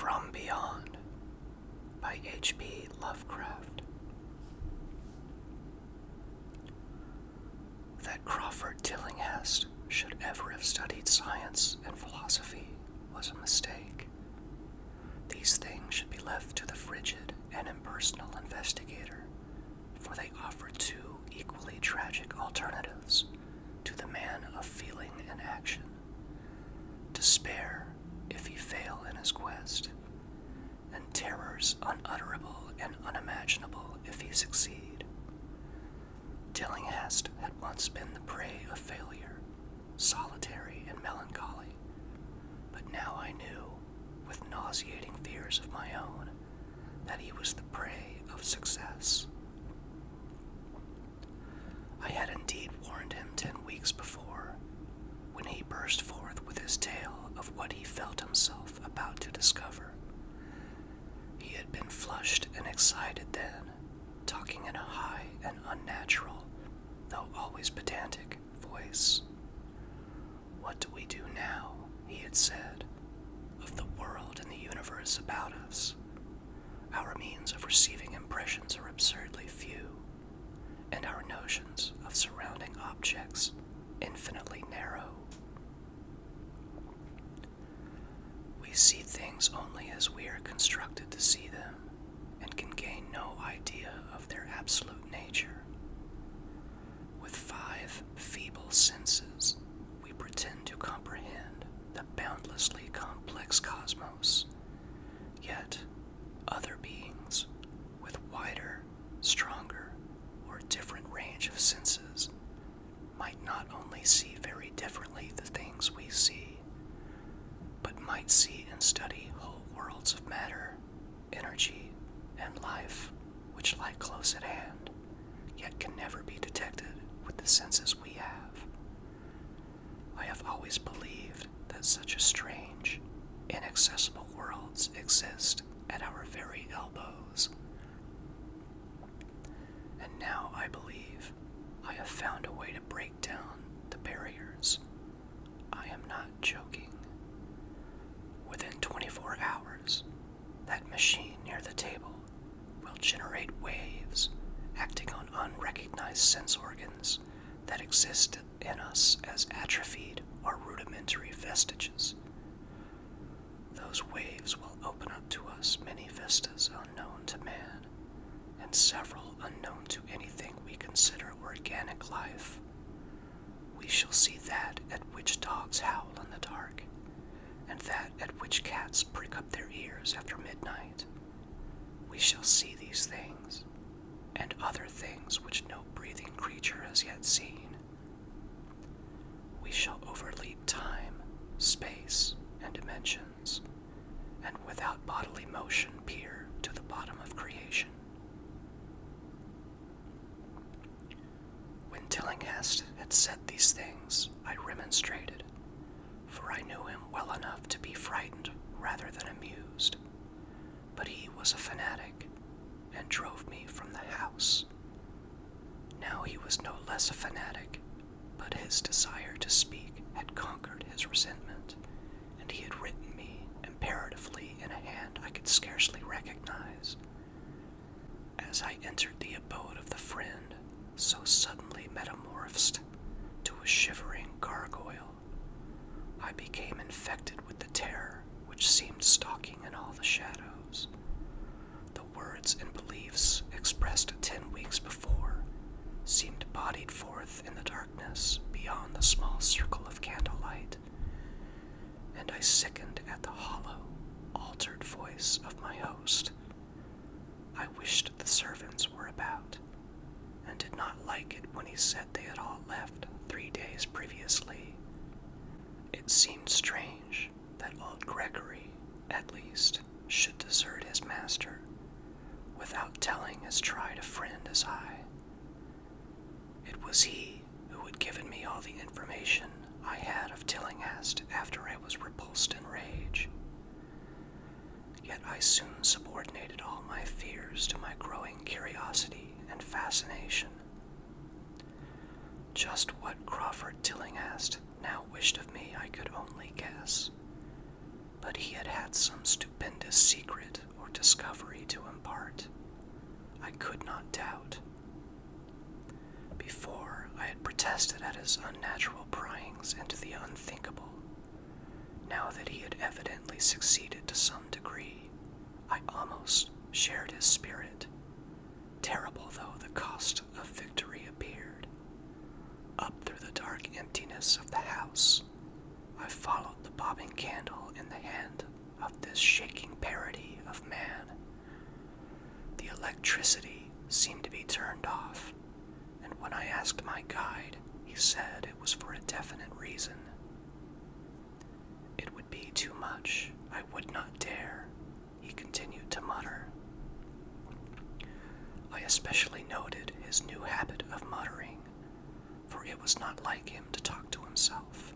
From Beyond by H.P. Lovecraft. That Crawford Tillinghast should ever have studied science and philosophy was a mistake. These things should be left to the frigid and impersonal investigator, for they offer two equally tragic alternatives to the man of feeling and action: despair if he fail in his quest, and terrors unutterable and unimaginable if he succeed. Tillinghast had once been the prey of failure, solitary and melancholy, but now I knew, with nauseating fears of my own, that he was the prey of success. I had indeed warned him 10 weeks before, when he burst forth with his tale of what he felt himself about to discover. He had been flushed and excited then, talking in a high and unnatural, though always pedantic, voice. "What do we do now?" he had said, "of the world and the universe about us? Our means of receiving impressions are absurdly few, and our notions of surrounding objects infinitely narrow. We see things only as we are constructed to see them, and can gain no idea of their absolute nature. With 5 feeble senses, we pretend to comprehend the boundlessly complex cosmos, yet other beings with wider, stronger, or different range of senses might not only see very differently the things we see, but might see and study whole worlds of matter, energy, and life, which lie close at hand, yet can never be detected with the senses we have. I have always believed that such a strange, inaccessible worlds exist at our very elbows. And now I believe I have found a way to break down the barriers. I am not joking. Within 24 hours, that machine near the table will generate waves acting on unrecognized sense organs that exist in us as atrophied or rudimentary vestiges. Those waves will open up to us many vistas unknown to man, and several unknown to anything we consider organic life. We shall see that at which dogs howl in the dark, and that at which cats prick up their ears after midnight. We shall see these things, and other things which no breathing creature has yet seen. We shall overleap time, space, and dimensions, and without bodily motion peer to the bottom of creation." When Tillinghast had said these things, I remonstrated, for I knew him well enough to be frightened rather than amused. But he was a fanatic, and drove me from the house. Now he was no less a fanatic, but his desire to speak had conquered his resentment, and he had written me imperatively in a hand I could scarcely recognize. As I entered the abode of the friend, so suddenly metamorphosed to a shivering gargoyle, I became infected with the terror which seemed stalking in all the shadows. The words and beliefs expressed 10 weeks before seemed bodied forth in the darkness beyond the small circle of candlelight, and I sickened at the hollow, altered voice of my host. I wished the servants were about, and did not like it when he said they had all left 3 days previously. It seemed strange that old Gregory, at least, should desert his master, without telling as tried a friend as I. It was he who had given me all the information I had of Tillinghast after I was repulsed in rage. Yet I soon subordinated all my fears to my growing curiosity and fascination. Just what Crawford Tillinghast now wished of me I could only guess, but but he had had some stupendous secret or discovery to impart. I could not doubt. Before, I had protested at his unnatural pryings into the unthinkable. Now that he had evidently succeeded to some degree, I almost shared his spirit, terrible though the cost of victory appeared. Up through the dark emptiness of the house, I followed the bobbing candle in the hand of this shaking parody of man. The electricity seemed to be turned off, and when I asked my guide, he said it was for a definite reason. It would be too much. I would not dare, he continued to mutter. I especially noted his new habit of muttering, for it was not like him to talk to himself.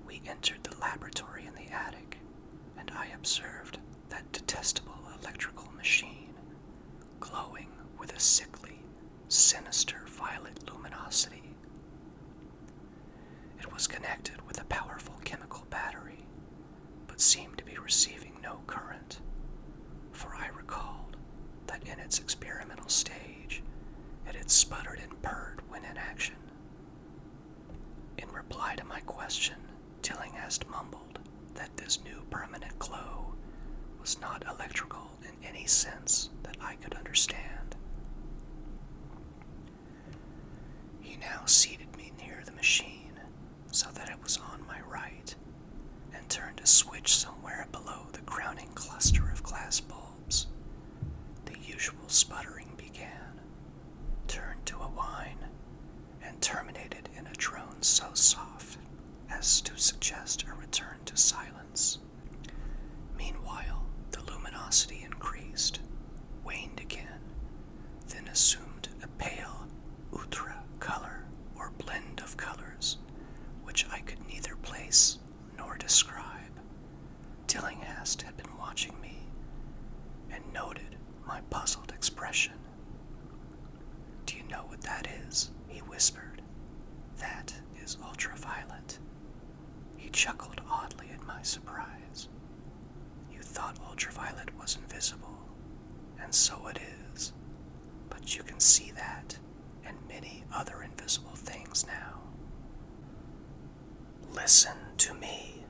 We entered the laboratory in the attic, and I observed that detestable electrical machine, glowing with a sickly, sinister violet luminosity. It was connected with a powerful chemical battery, but seemed to be receiving no current, for I recalled that in its experimental stage, it had sputtered and purred when in action. In reply to my question, Tillinghast mumbled that this new permanent glow was not electrical in any sense that I could understand. He now seated me near the machine so that it was on my right, and turned a switch somewhere below the crowning cluster of glass bulbs. The usual sputtering began, turned to a whine, and terminated in a drone so soft as to suggest a return to silence. Meanwhile, the luminosity increased, waned again, then assumed a pale outre color or blend of colors, which I could neither place nor describe. Tillinghast had been watching me and noted my puzzled expression. "Do you know what that is?" he whispered. "That is ultraviolet." He chuckled oddly at my surprise. "You thought ultraviolet was invisible, and so it is, but you can see that and many other invisible things now. Listen to me.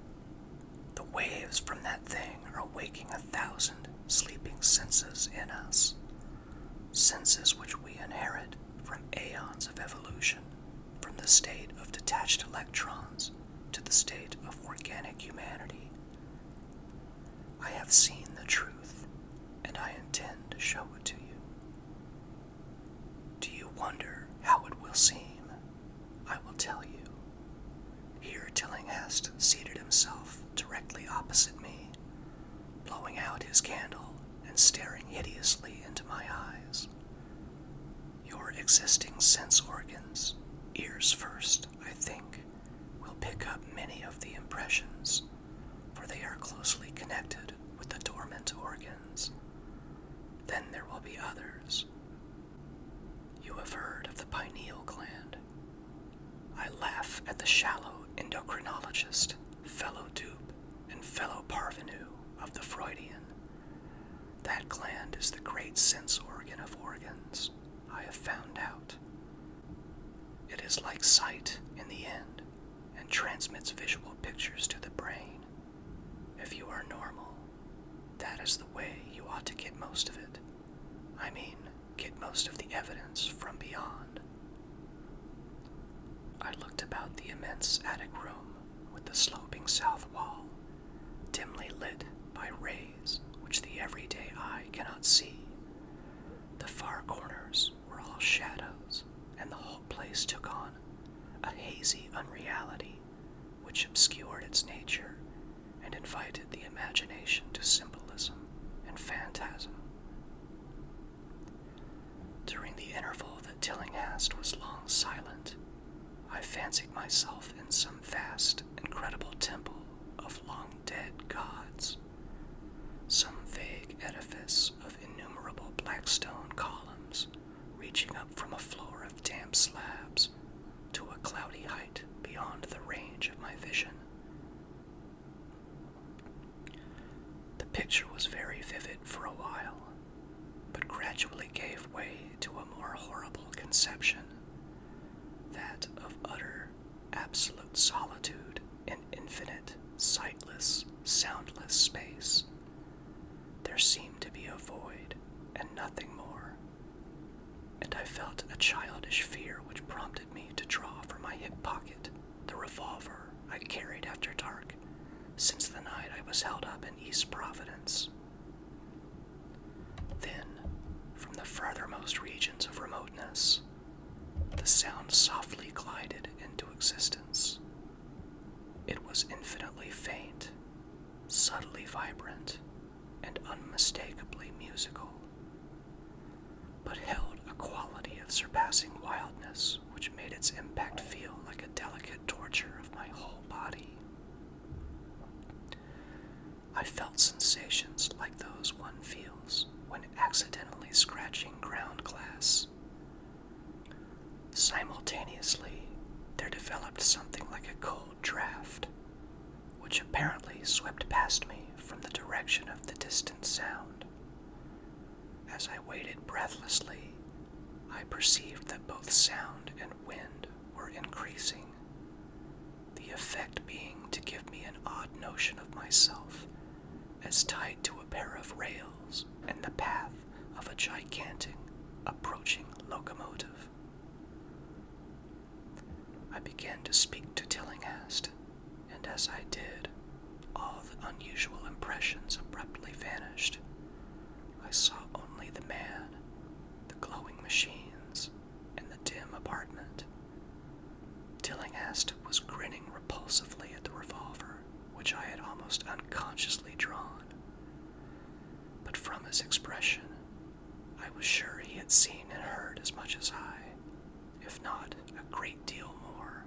The waves from that thing are waking 1,000 sleeping senses in us, senses which we inherit from aeons of evolution, from the state of detached electrons to the state of organic humanity. I have seen the truth, and I intend to show it to you. Do you wonder how it will seem? I will tell you." Here Tillinghast seated himself directly opposite me, blowing out his candle and staring hideously into my eyes. "Your existing sense organs, ears first, I think, will pick up many of the impressions, for they are closely connected with the dormant organs. Then there will be others. You have heard of the pineal gland. I laugh at the shallow endocrinologist, fellow dupe, and fellow parvenu of the Freudian. That gland is the great sense organ of organs, I have found out. It is like sight in the end, and transmits visual pictures to the brain. If you are normal, that is the way you ought to get most of it. I mean, get most of the evidence from beyond." I looked about the immense attic room with the sloping south wall, dimly lit by rays which the everyday eye cannot see. The far corners were all shadows, and the whole place took on a hazy unreality which obscured its nature and invited the imagination to symbolism and phantasm. During the interval that Tillinghast was long silent, I fancied myself in some vast, incredible temple of long-dead gods, some vague edifice of innumerable black stone columns reaching up from a floor of damp slabs to a cloudy height beyond the range of my vision. picture was very vivid for a while, but gradually gave way to a more horrible conception, that of utter, absolute solitude in infinite, sightless, soundless space. There seemed to be a void and nothing more, and I felt a childish fear which prompted me to draw from my hip pocket the revolver I carried after dark since the night I was held up in East Providence. Then, from the furthermost regions of remoteness, the sound softly glided into existence. It was infinitely faint, subtly vibrant, and unmistakably musical, but held a quality of surpassing wildness which made its impact feel like a delicate torture of my whole body. I felt sensations like those one feels when accidentally scratching ground glass. Simultaneously, there developed something like a cold draft, which apparently swept past me from the direction of the distant sound. As I waited breathlessly, I perceived that both sound and wind were increasing, the effect being to give me an odd notion of myself as tied to a pair of rails in the path of a gigantic, approaching locomotive. I began to speak to Tillinghast, and as I did, all the unusual impressions abruptly vanished. I saw only the man, the glowing machines, and the dim apartment. Tillinghast was grinning repulsively at the revolver, which I had almost unconsciously drawn. But from his expression, I was sure he had seen and heard as much as I, if not a great deal more.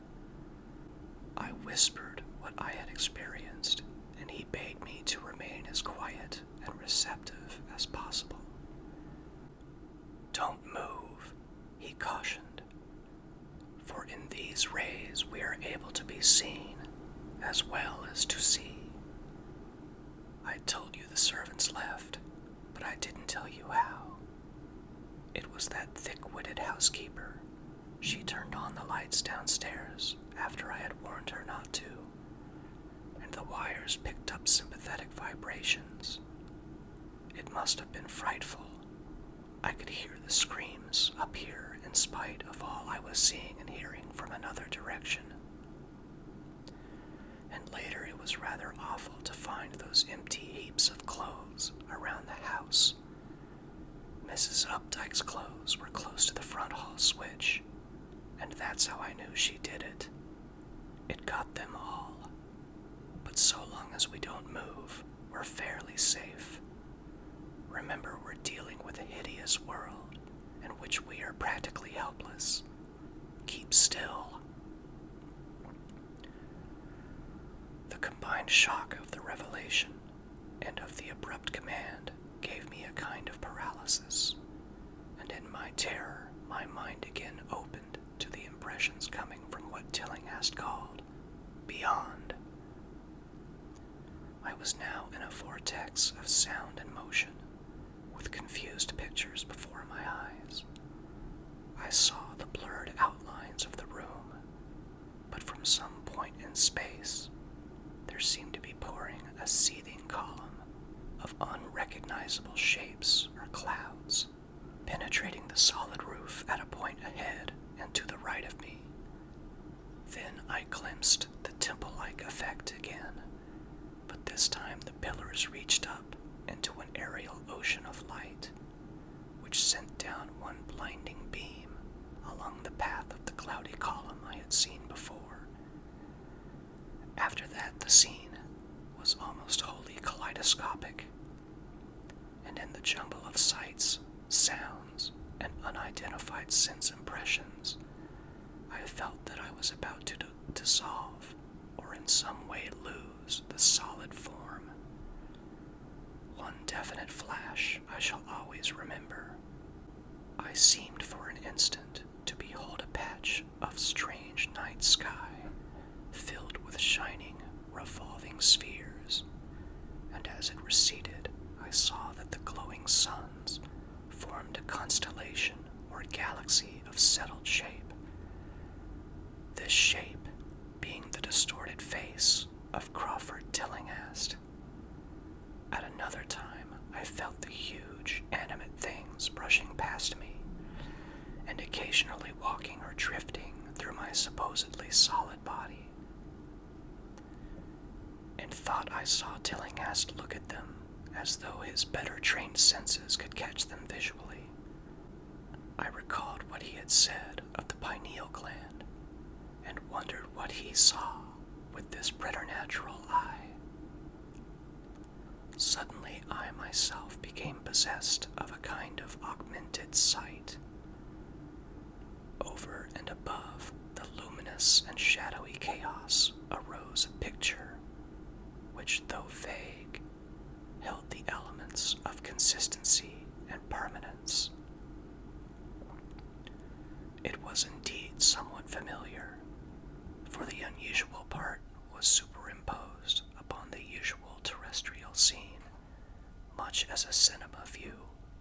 I whispered what I had experienced, and he bade me to remain as quiet and receptive as possible. "Don't move," he cautioned, "for in these rays we are able to be seen as well as to see. I told you the servants left, but I didn't tell you how. It was that thick-witted housekeeper. She turned on the lights downstairs after I had warned her not to, and the wires picked up sympathetic vibrations. It must have been frightful. I could hear the screams up here in spite of all I was seeing and hearing from another direction. And later it was rather awful to find those empty heaps of clothes around the house. Mrs. Updike's clothes were close to the front hall switch, and that's how I knew she did it. It got them all. But so long as we don't move, we're fairly safe. Remember, we're dealing with a hideous world in which we are practically helpless. Keep still." The combined shock of the revelation and of the abrupt command gave me a kind of paralysis, and in my terror my mind again opened to the impressions coming from what Tillinghast called beyond. I was now in a vortex of sound and motion, with confused pictures before my eyes. I saw the blurred outlines of the room, but from some point in space, there seemed to be pouring a seething column of unrecognizable shapes or clouds, penetrating the solid roof at a point ahead and to the right of me. Then I glimpsed the temple-like effect again, but this time the pillars reached up into an aerial ocean of light, which sent down one blinding beam along the path of the cloudy column I had seen before. After that, the scene was almost wholly kaleidoscopic, and in the jumble of sights, sounds, and unidentified sense impressions, I felt that I was about to dissolve or in some way lose the solid form. One definite flash I shall always remember. I seemed for an instant to behold a patch of strange night sky filled with shining, revolving spheres, and as it receded, I saw Tillinghast look at them as though his better trained senses could catch them visually. I recalled what he had said of the pineal gland and wondered what he saw with this preternatural eye. Suddenly I myself became possessed of a kind of augmented sight. Over and above the luminous and shadowy chaos arose a picture which, though vague, held the elements of consistency and permanence. It was indeed somewhat familiar, for the unusual part was superimposed upon the usual terrestrial scene, much as a cinema view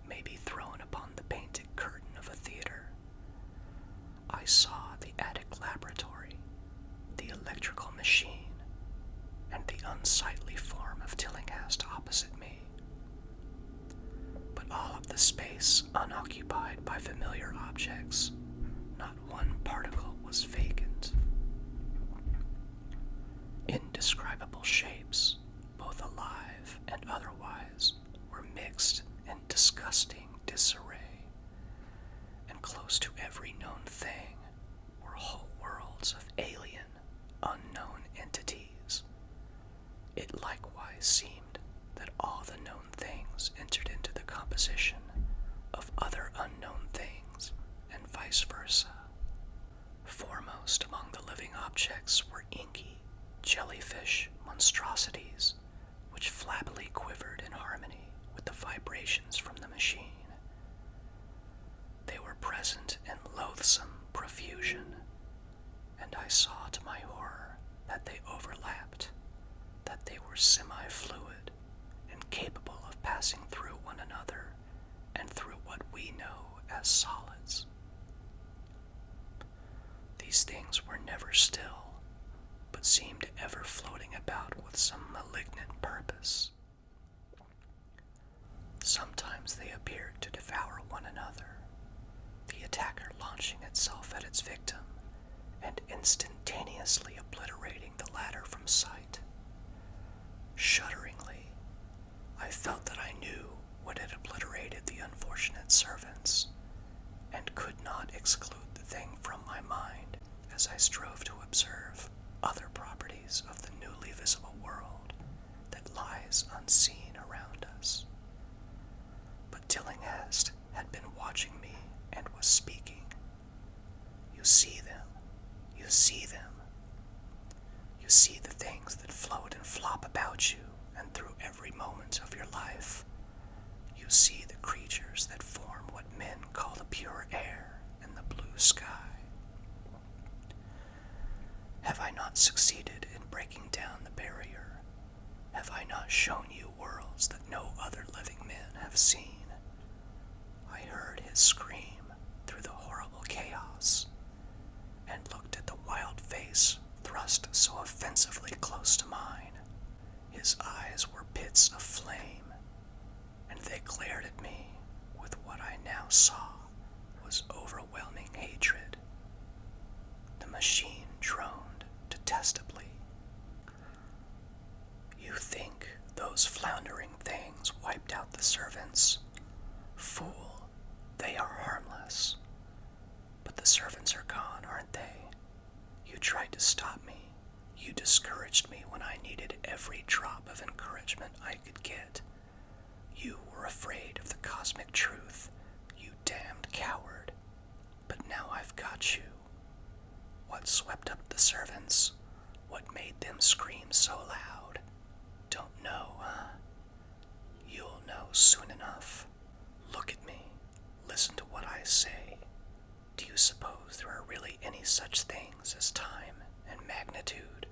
may be thrown upon the painted curtain of a theater. I saw the attic laboratory, the electrical machine, and the unsightly form of Tillinghast opposite me. But all of the space unoccupied by familiar objects, not one particle was vacant. Indescribable shapes, both alive and otherwise, were mixed in disgusting disarray, and close to every known thing were whole worlds of alien, unknown entities. It likewise seemed that all the known things entered into the composition of other unknown things, and vice versa. Foremost among the living objects were inky, jellyfish monstrosities, which flabbily quivered in harmony with the vibrations from the machine. They were present in loathsome profusion, and I saw to my horror that they overlapped, that they were semi-fluid and capable of passing through one another and through what we know as solids. These things were never still, but seemed ever floating about with some malignant purpose. Sometimes they appeared to devour one another, the attacker launching itself at its victim and instantaneously obliterating the latter from sight. Shudderingly, I felt that I knew what had obliterated the unfortunate servants, and could not exclude the thing from my mind as I strove to observe other properties of the newly visible world that lies unseen around us. But Tillinghast had been watching me and was speaking. You see them. You see them. You see the things that float and flop about you and through every moment of your life. You see the creatures that form what men call the pure air and the blue sky. Have I not succeeded in breaking down the barrier? Have I not shown you worlds that no other living men have seen? I heard his scream through the horrible chaos, and looked at the wild face thrust so offensively close to mine. His eyes were pits of flame, and they glared at me with what I now saw was overwhelming hatred. The machine droned detestably. You think those floundering things wiped out the servants? Fool, they are harmless. But the servants are gone, aren't they? You tried to stop me. You discouraged me when I needed every drop of encouragement I could get. You were afraid of the cosmic truth, you damned coward. But now I've got you. What swept up the servants? What made them scream so loud? Don't know, huh? You'll know soon enough. Look at me. Listen to what I say. Do you suppose there are really any such things as time and magnitude?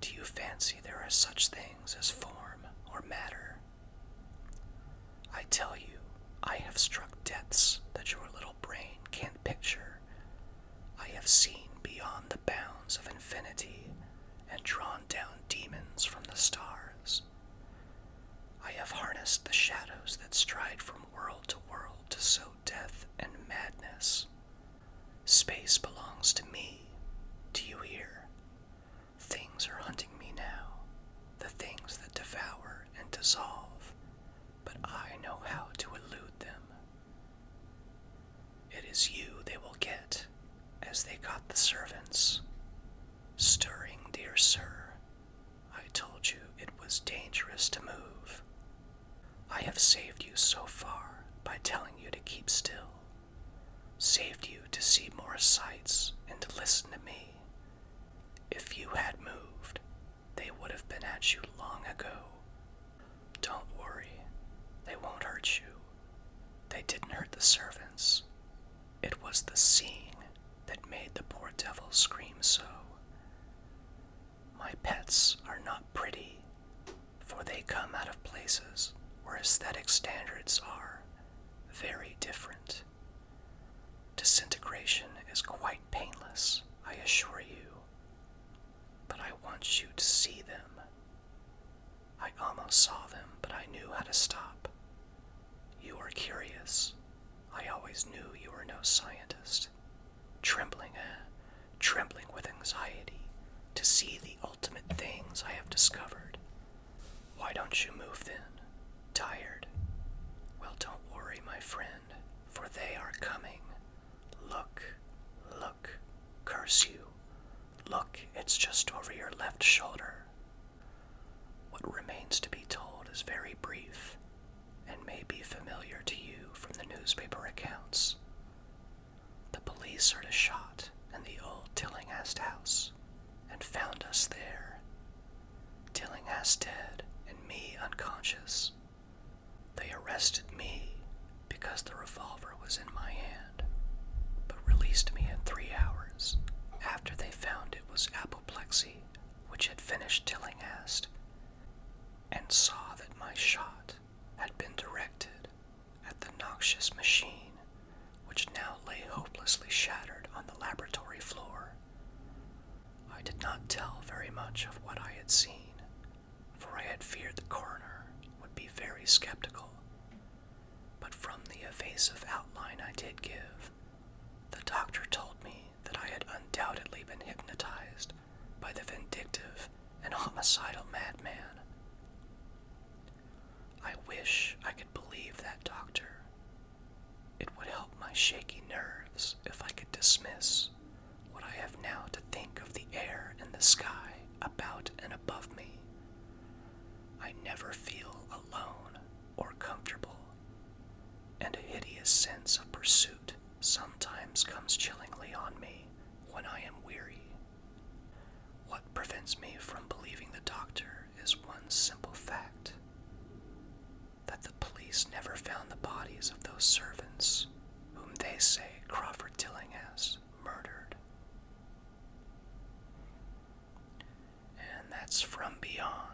Do you fancy there are such things as form or matter? I tell you, I have struck depths that your little brain can't picture. I have seen beyond the bounds of infinity and drawn down deep dissolve, but I know how to elude them. It is you they will get, as they got the servants. Stirring, dear sir, I told you it was dangerous to move. I have saved you so far by telling you to keep still, saved you to see more sights and to listen to me. If you had moved, they would have been at you long ago. Don't worry, they won't hurt you. They didn't hurt the servants. It was the seeing that made the poor devil scream so. My pets are not pretty, for they come out of places where aesthetic standards are very different. Disintegration is quite painless, I assure you, but I want you to see them. I almost saw them, but I knew how to stop. You are curious. I always knew you were no scientist. Trembling with anxiety to see the ultimate things I have discovered. Why don't you move then? Tired? Well, don't worry, my friend, for they are coming. Look, look, curse you. Look, it's just over your left shoulder. What remains to be told is very brief, and may be familiar to you from the newspaper accounts. The police heard a shot in the old Tillinghast house, and found us there. Tillinghast dead, and me unconscious. They arrested me because the revolver was in my hand, but released me in 3 hours after they found it was apoplexy which had finished Tillinghast, and saw that my shot had been directed at the noxious machine which now lay hopelessly shattered on the laboratory floor. I did not tell very much of what I had seen, for I had feared the coroner would be very skeptical, but from the evasive outline I did give, the doctor told me that I had undoubtedly been hypnotized by the vindictive and homicidal madman. I wish I could believe that doctor. It would help my shaky nerves if I could dismiss what I have now to think of the air and the sky about and above me. I never feel alone or comfortable, and a hideous sense of pursuit sometimes comes chillingly on me when I am weary. What prevents me from believing the doctor is one simple fact: that the police never found the bodies of those servants whom they say Crawford Tillinghast murdered. And that's From Beyond.